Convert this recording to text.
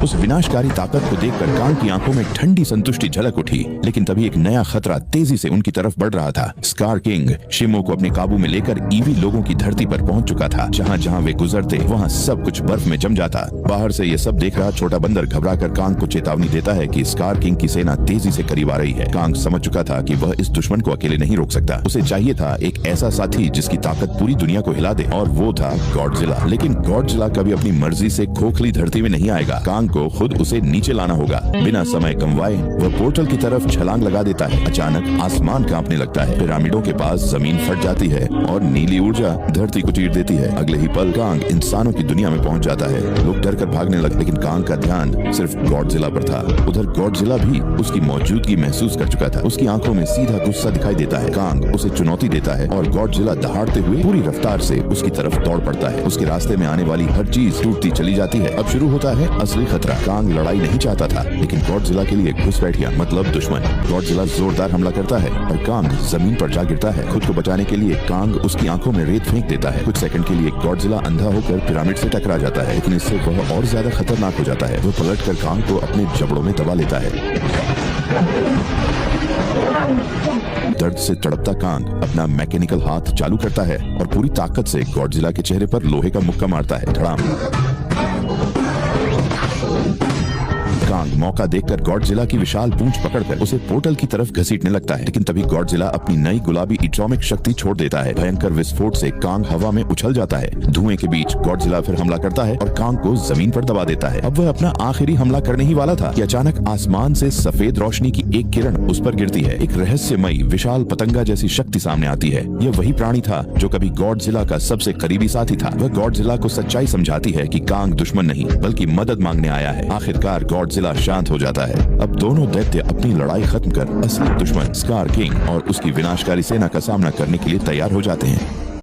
उस विनाशकारी ताकत को देखकर कांग की आंखों में ठंडी संतुष्टि झलक उठी। लेकिन तभी एक नया खतरा तेजी से उनकी तरफ बढ़ रहा था। स्कार किंग शिमो को अपने काबू में लेकर ईवी लोगों की धरती पर पहुंच चुका था। जहां जहां वे गुजरते वहां सब कुछ बर्फ में जम जाता। बाहर से ये सब देख रहा छोटा बंदर घबराकर कांग को चेतावनी देता है कि स्कार किंग की सेना तेजी से करीब आ रही है। कांग समझ चुका था कि वह इस दुश्मन को अकेले नहीं रोक सकता। उसे चाहिए था एक ऐसा साथी जिसकी ताकत पूरी दुनिया को हिला दे, और वो था गॉडजिला। लेकिन गॉडजिला कभी अपनी मर्जी से खोखली धरती में नहीं आएगा। कांग को खुद उसे नीचे लाना होगा। बिना समय गंवाए वह पोर्टल की तरफ छलांग लगा देता है। अचानक आसमान कांपने लगता है। पिरामिडों के पास जमीन फट जाती है और नीली ऊर्जा धरती को चीर देती है। अगले ही पल कांग इंसानों की दुनिया में पहुंच जाता है। लोग डर कर भागने लगे, लेकिन कांग का ध्यान सिर्फ गॉडजिला पर था। उधर गॉडजिला भी उसकी मौजूदगी महसूस कर चुका था। उसकी आंखों में सीधा गुस्सा दिखाई देता है। कांग उसे चुनौती देता है और गॉडजिला दहाड़ते हुए पूरी रफ्तार से उसकी तरफ दौड़ पड़ता है। उसके रास्ते में आने वाली हर चीज टूटती चली जाती है। अब शुरू होता है असली खतरा। कांग लड़ाई नहीं चाहता था, लेकिन गॉडजिला के लिए घुसपैठिया मतलब दुश्मन। गॉडजिला जोरदार हमला करता है और कांग जमीन पर जा गिरता है। खुद को बचाने के लिए कांग उसकी आंखों में रेत फेंक देता है। कुछ सेकंड के लिए गॉडजिला अंधा होकर पिरामिड से टकरा जाता है, लेकिन इससे वह और ज्यादा खतरनाक हो जाता है। वो पलटकर कांग को अपने जबड़ों में दबा लेता है। दर्द से तड़पता कांग अपना मैकेनिकल हाथ चालू करता है और पूरी ताकत से गॉडजिला के चेहरे पर लोहे का मुक्का मारता है। धड़ाम। कांग मौका देखकर गॉडजिला की विशाल पूंछ पकड़कर उसे पोर्टल की तरफ घसीटने लगता है, लेकिन तभी गॉडजिला अपनी नई गुलाबी एटॉमिक शक्ति छोड़ देता है। भयंकर विस्फोट से कांग हवा में उछल जाता है। धुएं के बीच गॉडजिला फिर हमला करता है और कांग को जमीन पर दबा देता है। अब वह अपना आखिरी हमला करने ही वाला था कि अचानक आसमान से सफेद रोशनी की एक किरण उस पर गिरती है। एक रहस्यमयी विशाल पतंगा जैसी शक्ति सामने आती है। यह वही प्राणी था जो कभी गॉडजिला का सबसे करीबी साथी था। वह गॉडजिला को सच्चाई समझाती है कि कांग दुश्मन नहीं बल्कि मदद मांगने आया है। आखिरकार गॉडजिला शांत हो जाता है। अब दोनों दैत्य अपनी लड़ाई खत्म कर असली दुश्मन स्कार किंग और उसकी विनाशकारी सेना का सामना करने के लिए तैयार हो जाते हैं।